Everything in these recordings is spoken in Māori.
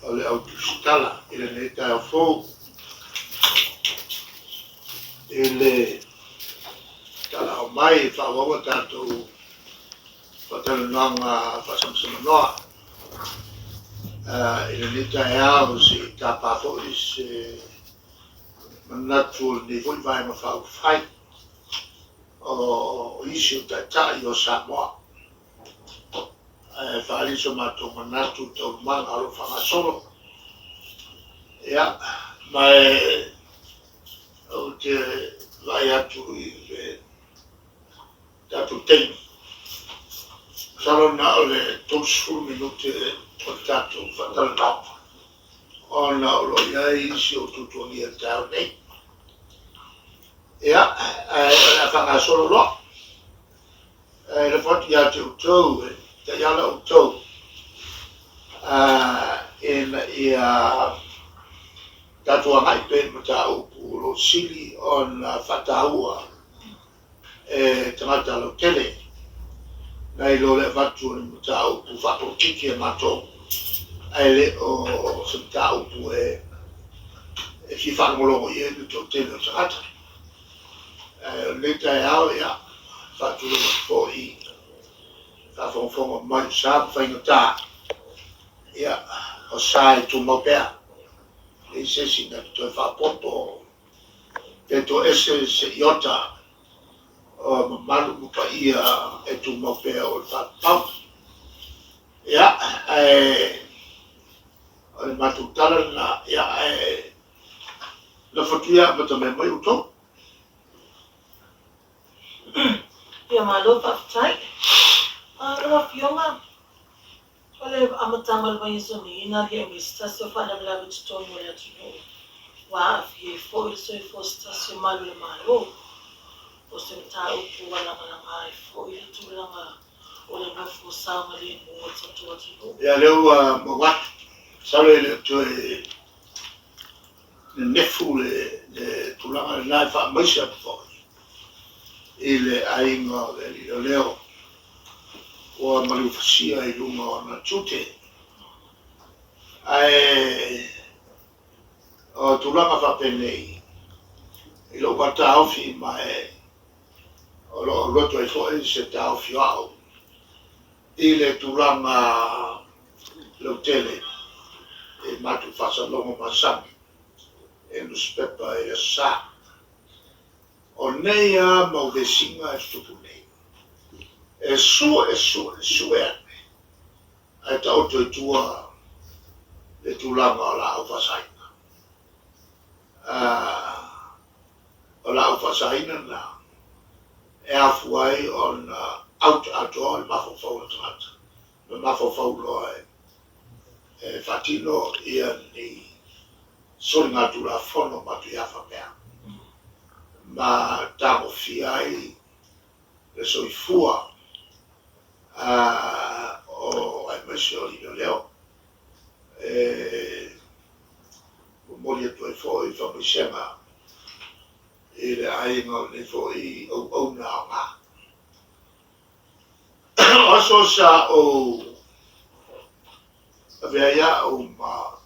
o le autostala i le nei tai fou i le tala o mai whaonga tātou whatalunanga whasamsamanoa i le nei tai au si tāpapo i se manatu ni fui vai ma whau whai o isi o tai o Samoa whaaliso mātou manatu tau manga alo whangasolo ia mai o te vai atu i le tātou teinu salona o le 12 minute o tātou whatalunanga ona o lo iai isi o tutuangi a tau nei ia la whangasolo lo le whati a te utou te iala utou ia tātua ngai pe mata upu lo sili on whataua tangata lo tele nei lo le watu ni mata upu whato kiki e mato ai le o se mata upu e si whanmolongo i e to tele o tangata le tai au ia whatu lo fo i ka fonga mai sa whainga tā ia o sai tu mopea e se singa tu whapoto te to ese se iota o malu mupa ia e tu mopea o whapau ia o le matutala na ia na whatuia mata me mai uto ia malo whaftai Roa fionga, ole amatanga le vai so ni na ke vista so fa na la vit to mo ya tino. Wa fi fo so fo sta so malu le malo. O se ta o pu wala na ai fo i tu la ma o le no fo sa ma le mo so to tino. Ya le mo wat sale le to le nefu le tu la na fa mai sa fo. Ile ai ngo le leo o malufasia i lunga o na tute. Ai o tulanga whapenei i lo wata awhi mai o lo roto e fo se ta awhi au i le tulanga lo tele e matu whasa longo masami e nuspepa e sa o neia mau vesinga e stupu nei e su e ai tau to tua le tulanga la au fasaina o la au fasaina na e afuai on out ato al mafo fau trat no mafo fau lo e fatino ia ni solinga tu la fono matu ya fa pea ma tamo fiai le soifua o ai mesio i leo o moli tu foi fa misema e le ai no le foi o na ma aso sa o avea o ma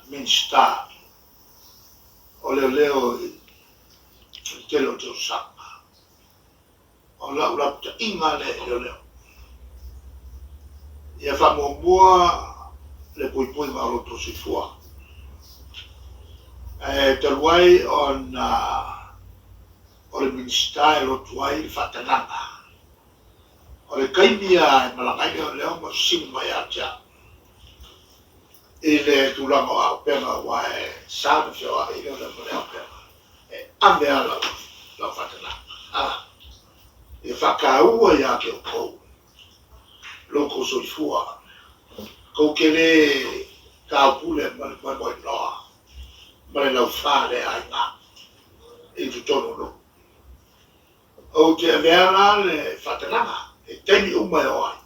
minsta o leo telo to sa o la ta inga leo ia whamombua le puipui maroto si fua. Te ruai o le ministai lo tuai whatananga. O le kaimia e malangai o leo mo sing mai atia. I le tulanga o penga wae sāna whioa i leo le leo penga. E ambea lau whatananga. E whakaua ia ke o kou. Loko soifua. Ko kele ka pule mai loa. Mai lau whare ai ngā. I tu tono no. O te avea le whatananga. E teni umai o ai.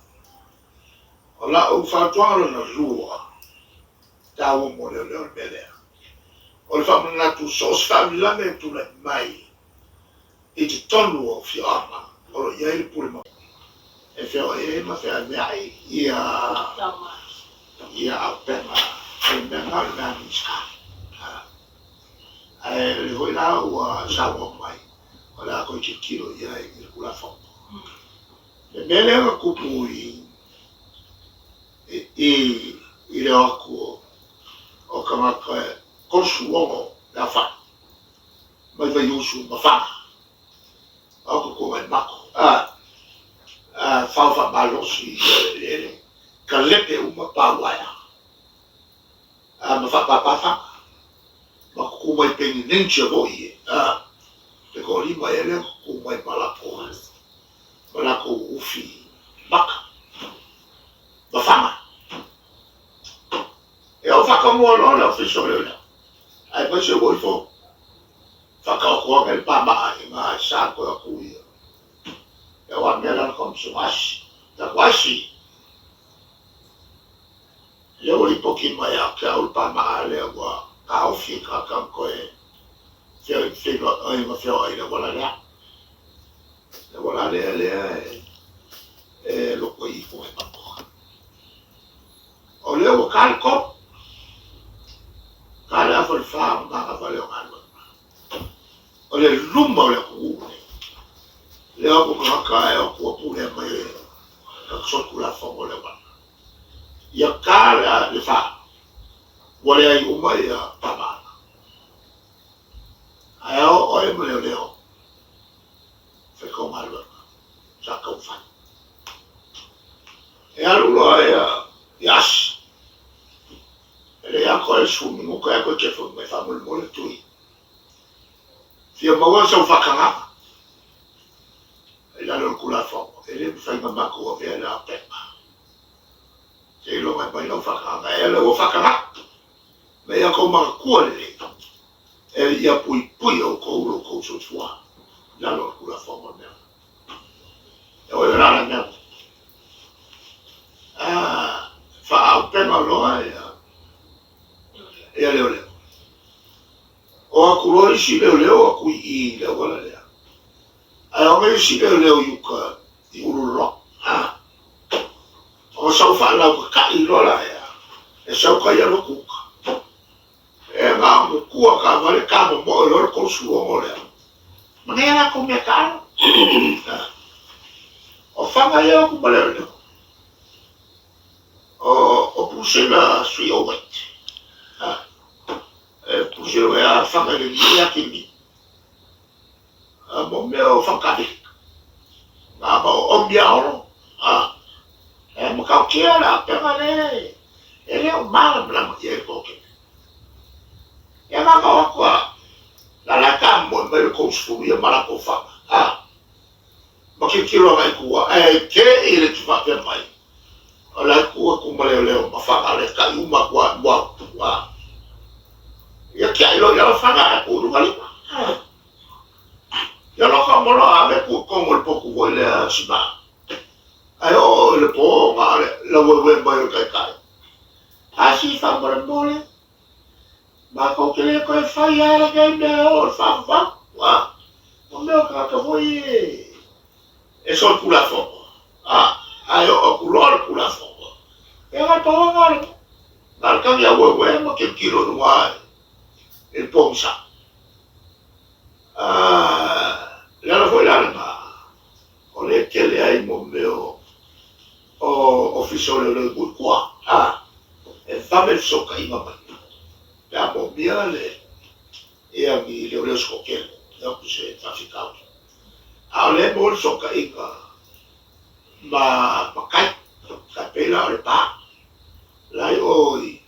O la o whatuanga na rua. Tāua mo leo leo melea. O le whamana tu sos whamilanga e tu le mai. I te tonu o whiama. O lo iai le pule mai. E whio e ma whia mea ia au pena sawa mai. Wala ko kilo ya i kula fo. Le mele nga kupu i le ako o kama ka konsu wongo la fa. Mai vai usu ma fa. Ako ko mai mako. Fa balosi ele. Kalepe uma pawaya. Ma fa fa. Ma ko mai pengi nenche boie. Te ko lima ele ko mai palako. Palako ufi baka. Ma fama. E o fa como lo la fiso le. Ai pa se voi fo. Fa ka ko ngal pa ma sa ko ku ia. E o mera kom sumashi. Da washi. Leo li poki mai a ka o pa ma le wa ka o fi ka ka ko e. Fio ai ma fio ai la wala la. La wala le lo ko i fo e pa ko. O leo calco. Kala fo fa ma ka le o ngalo. O le lumba o le ku. Leo ko ka e o ko pu le mai. Ka so ku la fo le wa. Ya kala le fa. Wale ai umai ya papa. Ayo o e leo. Fe ko malo. Sa ka fa. E alulo yas. Ele ya ko e su mo ka ko ke fo me fa mo le tui. Fia mo wa so fa kanga. Ele alo ku la fo. Ele fa ma ko ve la pe. Se lo mai no fa kanga, ele o fa kanga. Me ya ko ma ko le. E ia pui o ko so tua. La lo ku la fo mo me. E o la me. Fa au pena loa e leo. O aku si leo aku I leo wala lea. Ai o me si leo yuka I uro. O sau fa la ka I lola ya. E sau ka ia loku. E nga mo kua ka vale ka mo lo ko su o le. Manera ko me ka. O fa nga ia ku bale. O puse la sui o wet. Puse la fanga de dia kimi. Mo me o fakadi. Ma o biao. Mo ka kia la pega le. Ele o mal blanco e ko ke. E ma ko kwa. La ka mo me ko su ia mala ko fa. Ma ke kilo mai kuwa. Ke ele tu fa pe mai. Ala ku ku leo ma fa ale ka uma kwa wa ya kia ilo ya fa ga ku ru kali ya lo ka mo lo ave ku ko mo po ku le siba ayo le po ma la we ba yo kai asi fa mo le ma ko ke le ko fa ya la ga de o fa wa mo me ka ka voi e so ku la fo ayo ku lo ku la fo. Era todo mal. Marca ya huevo, mo que kilo no hay. El ponsa. Ya no fue larga. O le que le hay mo meo. O oficial le burkua. El fame soca y mamá. Ya mo miale. E a mi le oleo skokel. Ya puse traficado. Le mo soca y ma kai. Kapela le pa. Lai oi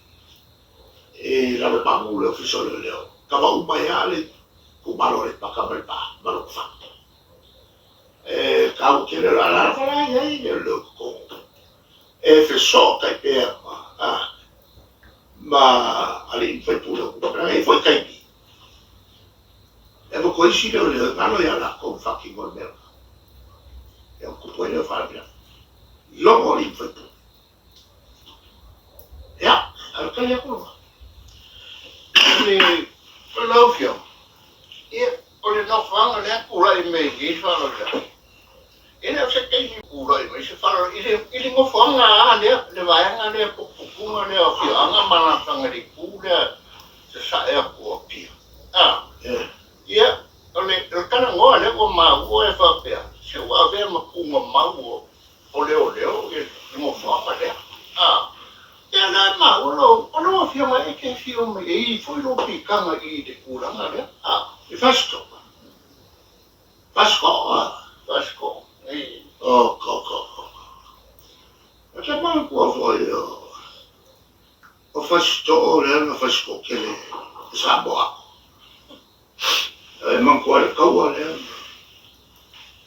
e la pa mu le fiso le leo kama umayale ku malo le pa kamel pa malo fa ka u kele la fala ye le ko e fiso kai pe ma ali foi tudo pra e foi kai e ko isi le malo ya la ko fucking gol mer e ku puede fare bia lo li foi tudo ja. Dat kan je ook. Geloof je? Als je nog vangen hebt, hoe je mee is van het. En als je kijkt, hoe je mee is van het. Ili mo vangen, de wayangan de pupungan de of je angan mana vangen die koede. Ze zei er op hier. Ja. ole kana ngoa le o ma o e fa pe se wa ve ma ku ma o ole e mo fa pa le e na ma o lo fio ma e ke fio ma e foi lo picanga e de cura ma le e fasco vasco e ko ata ma ko foi o fasco le na fasco ke le sa boa e man ko le ko le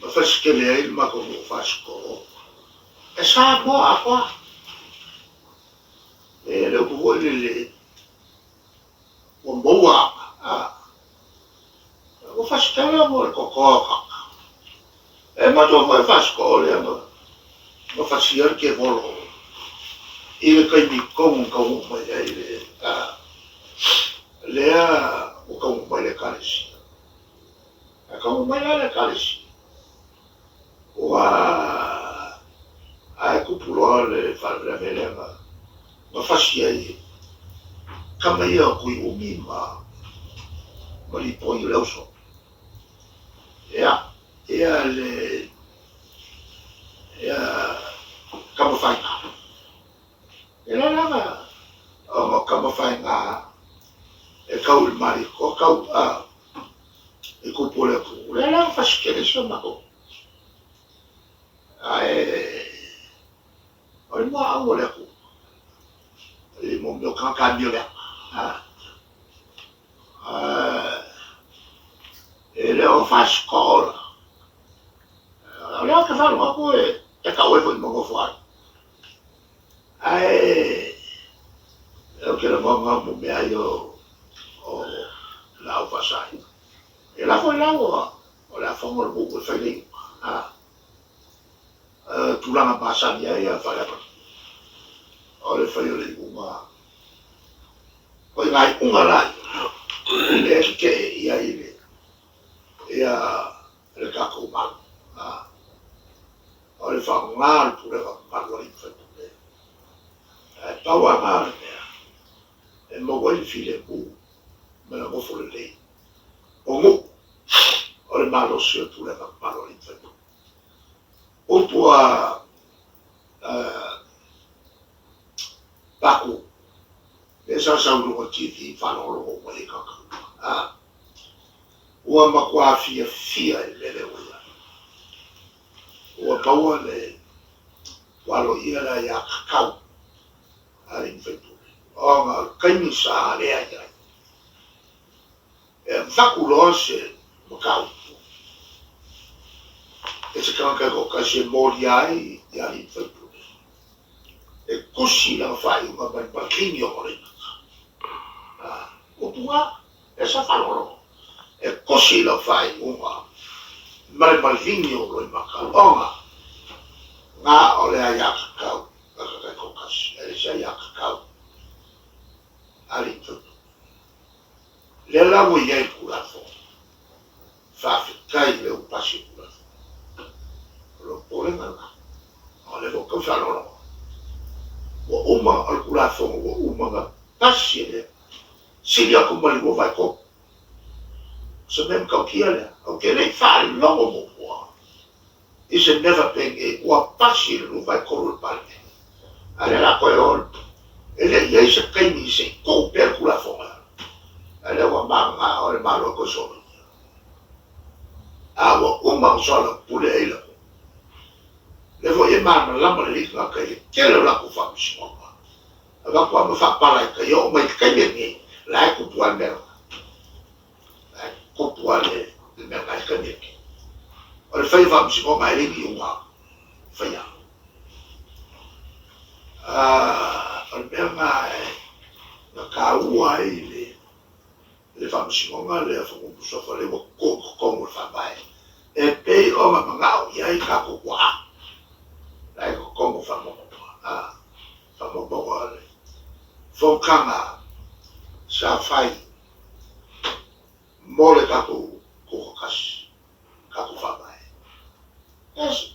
ma fasco le ma ko fasco e sa boa ko e le ko le o boa o fasco le mo ko e ma to foi fasco le ma facia che volo il che mi con ma le o con ma le calci e con ma le calci o a cupulo le far la velema ma facia come io qui o mi ma li poi lo so e le kama whainga. E la langa, o kama whainga, e kau il mari, o kau e kupule ku. Le langa whasikere so mako. O i mua au le ku. I mo mio kaka mio le. E le o whasikola. Le o ke whalu aku e kau e fo i mongo wharu. Eu quero vamos mo mea yo o la pasai. E la foi la o la fongo o buco feli. Tu la passa mia ia fare. O le fai le uma. O ngai unga la. Le ke ia ile. Ia le kako mal. O le fa mal pure fa mal le fa. Tawa ngā mea, e maua i while mū, me na ngofo le lei. O ngū, o le malo sio tūle ma malo i whaitu. O pua paku, e sa saurunga TV, whanoro o mai kaka. Ua makua fia i lele uia. Ua paua le walo ia la ia kakau. Ai fetu. O nga kaimi sa le ai. E fakulo se makau. E se kanka ko ka se mori ai ya i fetu. E kusi la fai uma ba kinyo ore. O tua e sa faloro. E kusi la fai uma mal malvinho ro makau. O nga ole ai akau. Ele já ia cacau. Ali tudo. Le la voyait pour la fond. Fa fikai le passi pour la fond. Lo pole mala. On le voit ça non. O uma al pour la fond, o uma passi le. S'il y a comme le va ko. Ce même quand il est, OK, les fa longo mo moi. Et je never payé ou passi le va ko le parler. Ale la koe ol. Ele ia se kaimi se kou per kula fonga. Ale wa manga o le malo ko solo. Awa uma sola pule ele. Le vo e mana lama le ika kai kele la ku fa msonga. Ava kwa ma fa pala ka yo mai kai ni la ku tua mer. La ku tua le mer ka kai ni. O le fai fa msonga ele ni uma. Fai ya. Al mea na kaua i le whamsingonga le a whamungu sofa le wa kongo le whamai. E pei o ma mangau i ai kako kua. Lai ko kongo whamungu. Whamungu le. Whokanga sa whai mo le kako koko kasi. Kako whamai. Yes.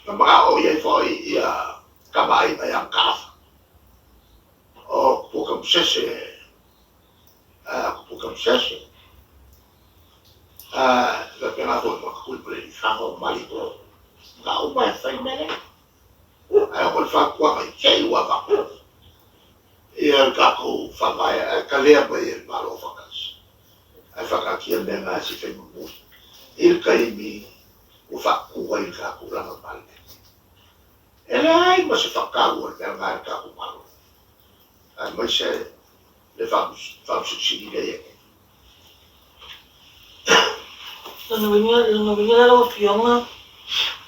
Na mangau i ai whai i a kamai mai ang kafa. O kupukam sese. Kupukam sese. la pena ko mo ko pre fa ko mali ko ga o ba fa mele ai ko fa ko ka che wa ba e ka ko fa ba ka le ba e ba lo fa kas ai fa ka ki me nga si fe mo il ka mi o fa ko wa il ka ko la ba e ai mo se fa ka o le nga ka ko ma ai mo se le fa su si le Lano winga la fionga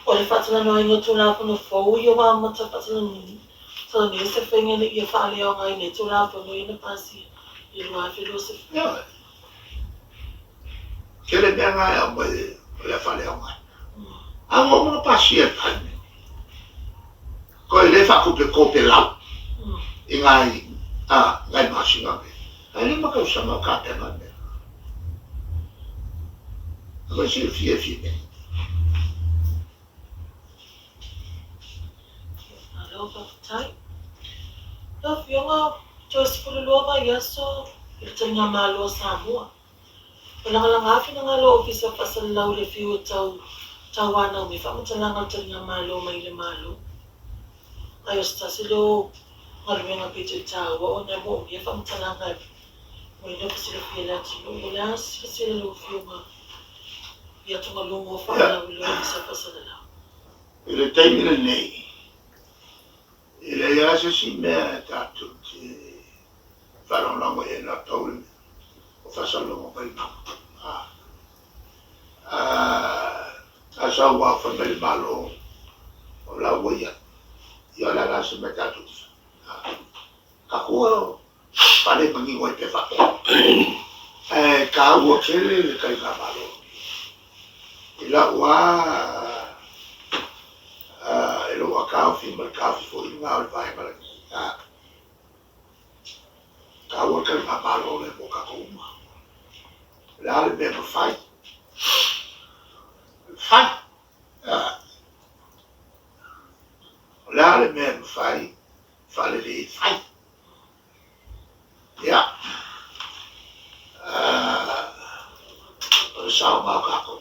o le fatala no ingo tula pono fou yo wa mata fatala ni so ni se fenga ni ia fa le nga ni tula pono ina pasi i lo philosophy kele me nga ya mo le fa le nga a mo pasi e pa ko le fa ko pe la ngai ngai ma singa ai ma ka usama ka te na ma si fie alofa tai la fionga just pululuwa yaso ilitanya malo Samoa Walang afi na nga lo office of asalaw le fiu tawana mi fa mtalanga tanya malo mai le malo ayos ta silo ngalwe nga pito tawa o na mo ya fa mtalanga mo ino pa sila fiela tino wala sila lo fiu nga ya tunga lungo fa na lo office of asalaw ele tem ele nei ele ya se si me tanto que falam lá mo na taule o fa salo mo pa asa wa fa me malo o la woya yo la la se me tanto ka ko pare pangi wo te fa ka wo kele ka ka malo ila wa ilo wa ka fi mal ka fi fo ina al vai mala ka wo ka malo le bo ka ko ma la le be fai la le me fai le fai ya sa ma ka ko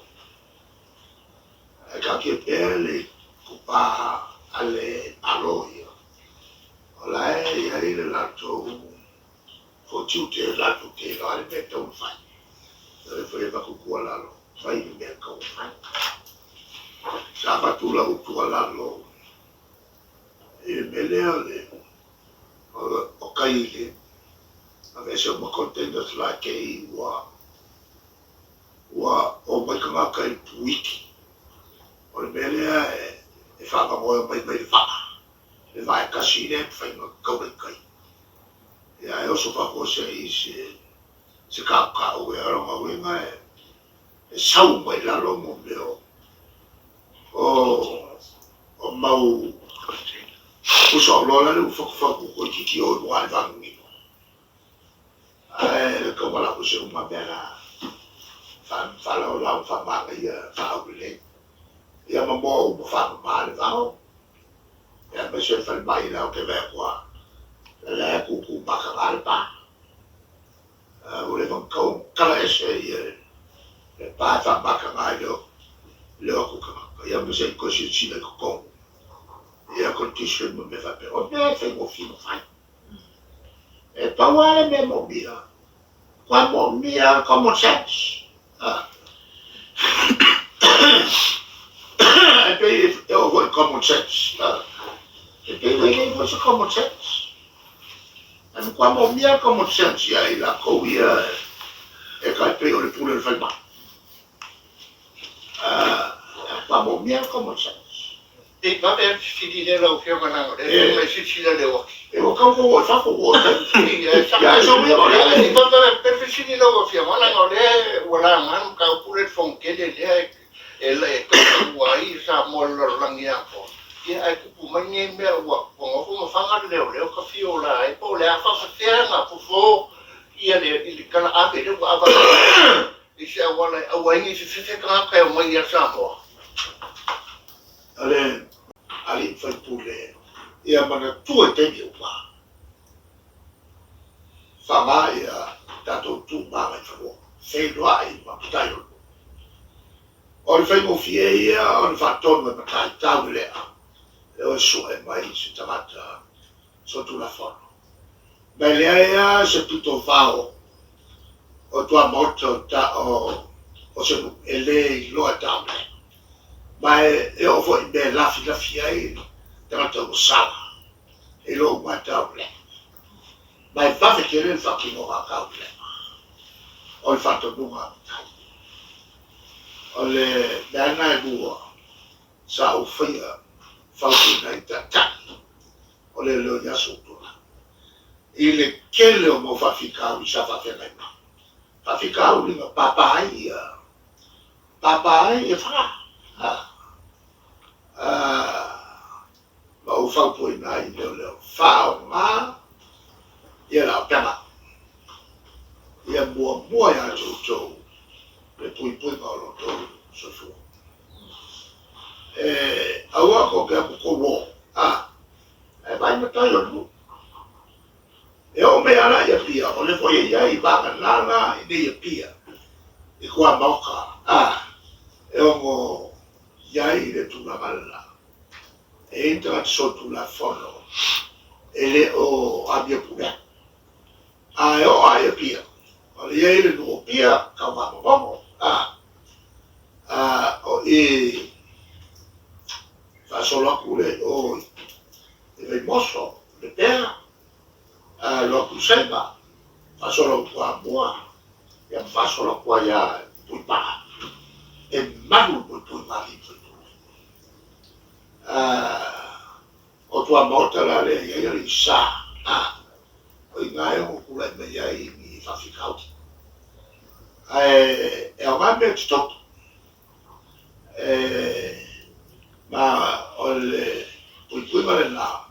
ka ke pele kupa ale aloyo ola ya ile la to fo tutte la tutte la le beto fai le foi ba ku la lo fai me ko fai sa va tu la ku la lo e mele o kai le a veces mo contento la ke wa o mai ka kai wiki o mele e fa ba mo mai fa le vai kasi le fai no ko kai ya eu so fa ko se ka o era uma winga e sau mai la lo mo leo o mau o so lo la le fo ko ki o wa va mi ko la ko se uma bela fa la fa ma ya fa o le ya ma mo fa ma le va ya me se fa mai la ke ve qua la ku ba ka ba volevano kala essere fa bacca mai le occupa io mi sei così ci del con io continuo non mi fa però me tengo fino fai e poi me mobile qua mobile come sense e poi io vuoi common sense e poi vuoi common sense e quando mi ha come sensi ai la coia e che poi le pure il falma quando mi ha come sensi e va per finire la fiamma e si la devo e o campo vuoi fa vuoi ya so mi va per finire la fiamma la wala man ka pure fonke le e la ko wai sa mollo langia po ia ai ku mai me wa ko fanga le ka fiola e po le fa fa fo ia le kana ape le wa ba e se wala awai se ka ka mai ya sa mo ale fai pure ia mana tu te mi pa fama ia tato tu ma mai fa se lo ai ma tayo o le fai mo ia o le fatonu e matai tau lea e o su e mai se tamata so tu la fono mai lea ia se tuto vao o tua moto ta o se ele i loa tau lea mai e o fo i me lafi ai tamata o sala e lo ma tau lea mai fafe kere il fakino a kau lea o le fatonu ma o le meana e bua sa o whaia whautina i tataki o le leo yaso tula. I le kele o mo whawhikau i sa whawhena i ma. Whawhikau ringa papai e wha. Ma o whaupoina i leo whao ngā ia la o pema. Ia mua ia tō le pui ma o loto sofu. Aua ko ke ko wo. E vai matai o lu. E o me ana ia pia, o le foi ia i baka lana i ne ia pia. I kua mauka. E o mo iai le tuna mala. E intra sotu la fono. E le o abia puna. E o ia pia. O le iai le nuo pia, kau mamongo. O e fasola kule o e moso le pera lo kusema fasola kwa mua ya fasola kwa ya puipa e malu puipa o tua mota la le ya le sa o ngai o kula me ya i mi fafikau e o mame stop ma o le puipa le na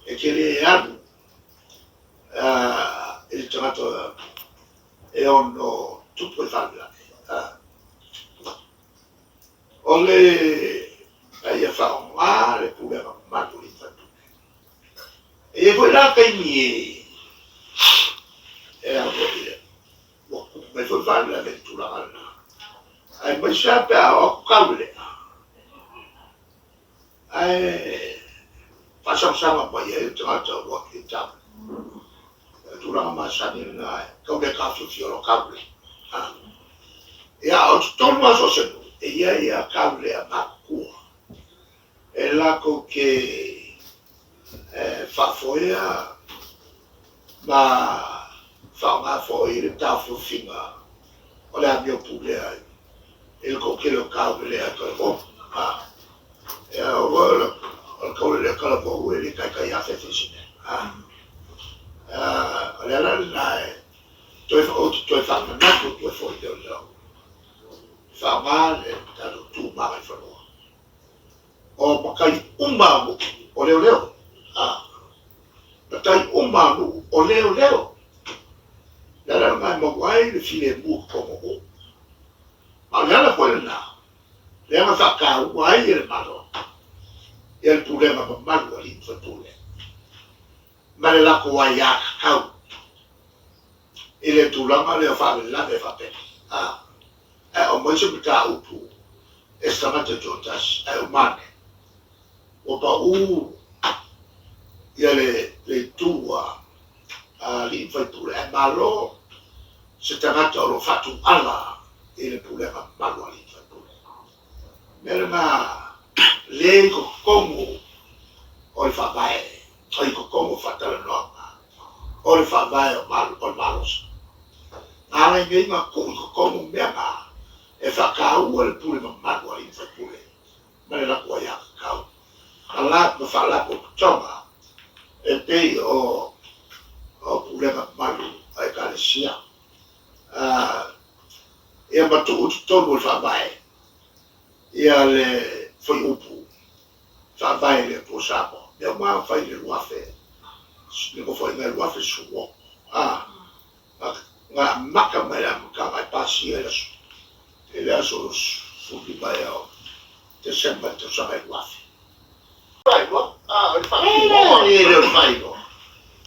e kere e anu il tamato e ono tutto il famiglia o le ia fa un mare pure ma tu li fatto e poi là che mi e a dire me fai fare l'avventura ai mai sempre a cavole facciamo sama poi il tamato lo che già tu la massa di come cazzo fioro cavole e a torno a so e ia cavole a macua e la che fa foia ma fa una foia il tafo fino o la mio pure il coccolo cavole a corpo e ora il cavole calvo e che ha fatto insieme la tu fa una nato tu fuori del fa male tanto tu mai fa o makai umbamu o leo makai umbamu o leo la mai mo guai le file bu como ma la poi là le ma fa ca guai il malo e il problema con malo lì fatture ma la guai a cau e le tu la ma le fa la de fa pe o mo se buta upu e stamattina giordas è umane o pa ia le tua lì fatture è malo se tamata lo fatto alla e le problema malo lì fatture ma le come o fa vai o come fatta la norma o fa vai o malo alla invece ma come un mega e fa cau il problema malo lì fatture ma la cuoia cau alla fa la coccioma e poi o problema malo ai carescia e ma tutto fa vai e le foi upu fa vai le posavo e ma fai le luafe ne ko foi le luafe suo ma maka mera ka mai pasi ele aso fu di baio te sembra te sai luafe vai lo il fai lo fai lo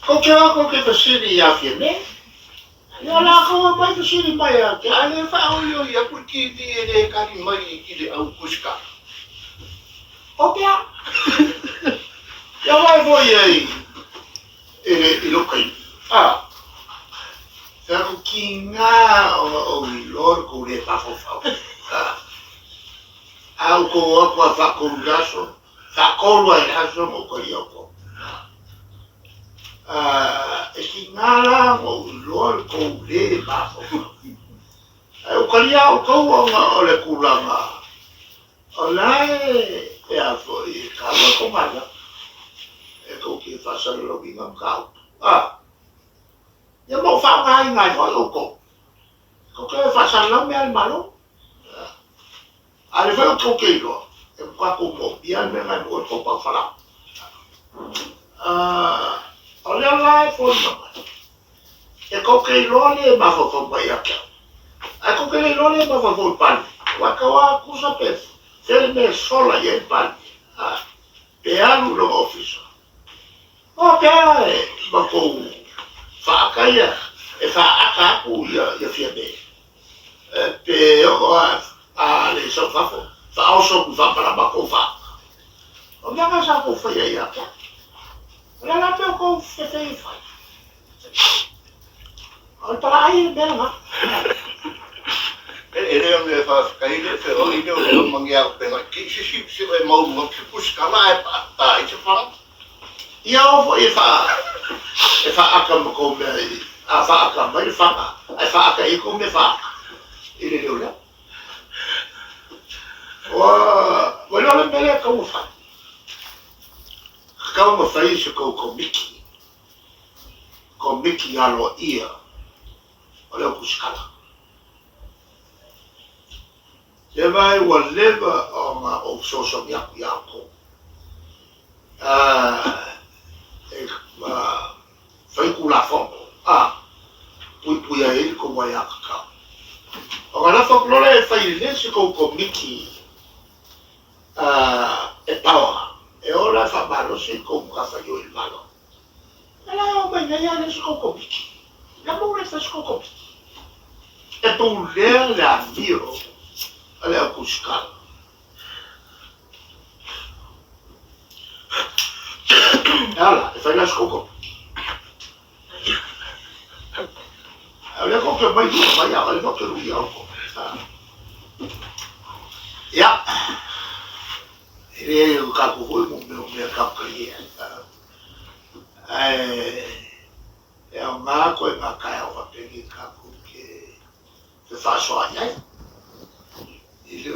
con che facili a fiemme Ya la ko mai to sini mai ya. Ke ale fa o yo ya ku ki di ele ka ni mai ki le au kuska. Opea. Ya vai voi aí. Ele kai. Pero kinga o lor ko le pa fo fa. Au ko o fa ko gaso. Fa ko lo ai aso mo ko yo. E kinga o lor ko le pa fo. O kalia o ko o le kulanga. Ola e a foi kala ko mala. E ko ki fa sa lo binga ka. Ya mau fa ngai ngai ho ko. Ko ke fa sa lo me al malo. Ale fa ko ke lo. E kwa ko mo bien me ngai ko pa fa la. Ola la fo no. E ko ke lo le ma fo fo pa ya ka. A ko ke lo le ma fo fo pa. Wa ka wa ku sa pe. Selme sola ye pa. Pe alu lo office. Okay, ma ko fa kaya e fa aka ku ya fiebe. Pe o le so fa also ku fa para ba ko fa. O ya ga sa ko fa ya ka. La la pe ko fe fa. O para ai be na. Ele me fa kai le fe o ide o mangia pe ma ki si e mau mo ki kuska la pa e fa. Ya o e fa aka mo ko me a fa aka mai fa aka e ko me fa ile le ola wa lo le mele ka mo fa iso ko miki ya lo ia o le kuskala le vai wa leva o so ya ko fai kula fo pui ai ko mai aka o kana fo lore fai le se ko miki e tawa e ora fa balo se ko ka fa yo il malo ala o mai ya le se ko miki la mo re fa se ko e tu le la viro ala kuskala ala e fai la skoko ala ko ke mai ya ala ko ke ru ya ko ya e o ka ko me ka ko ye e o ma ko e ma ka o fa pe ki ka ko ke se fa so ai il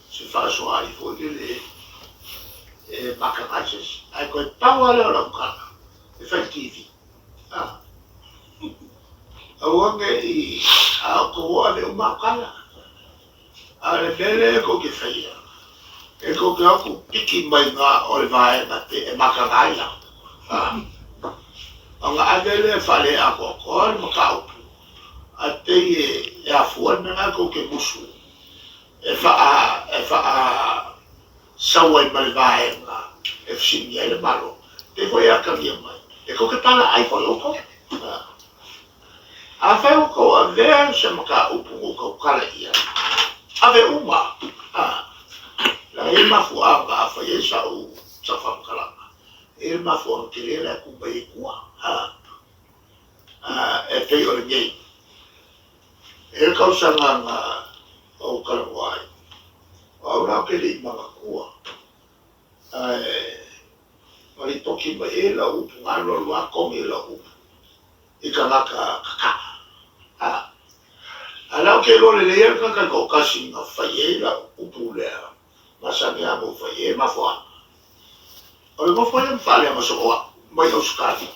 se fa so ai fo le makakases ai ko tawa le ora ka effective awange I ko ale makala ale bele ko ke faia e ko ke aku piki mai nga o vai na te makangai la anga adele fale ako ko makau ate e afuan na ko ke musu e fa sawai malvai nga e fsinia le malo te foi a kamia mai e ko ke pala ai ko loko a fai ko a ver se maka upu ko kala ia ave uma la e ma fu a fa yesa u sa fa kala e ma fu ke le ku bai kwa e te o le e ko sa nga o kala wai ora ke le ma kua mari toki mai e la upu ngalo lua komi la upu I ka laka kaka ala ke lo le le ka ko kasi nga faye la upu le masani a mo faye ma fo o mo fo le fale ma so mai o skati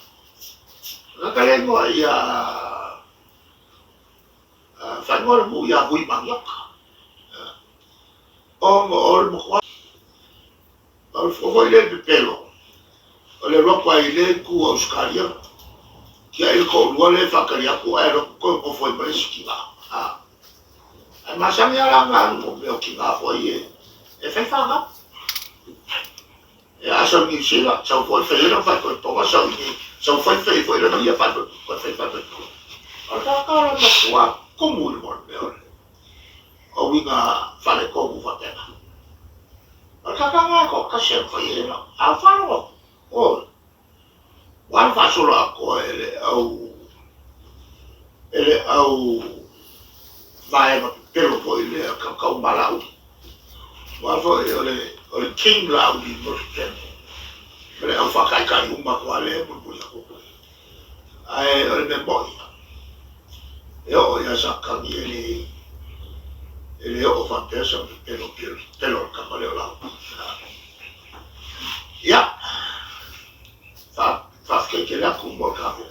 la ka le mo ia fa mo mo ia bui manioka o mo kwa o fo le pelo o le ro kwa ile ku o skaria ki ai ko luole fakaria ku ai ko foi mai skiva ai masami ala nga mo me o ki nga foi e fai fanga e aso mi sila sa foi fe no fa ko to sa ni sa foi fe foi no ia fa ko fe fa O kakara makua komu i mon meore. O winga fale komu fatena. O kakanga ko kasem fa yelo. A falo. O. Wan fasula ko ele au vai ma pelo po ile ka malau. Wa fo ole king lau di mo tempo. Ele au fa kai uma ko ale mo ko ko. Ai ole me boy. Yo ya sa ni ele o fa pesa pelo ka pale la. Ya. Fa ke la ku mo ka ko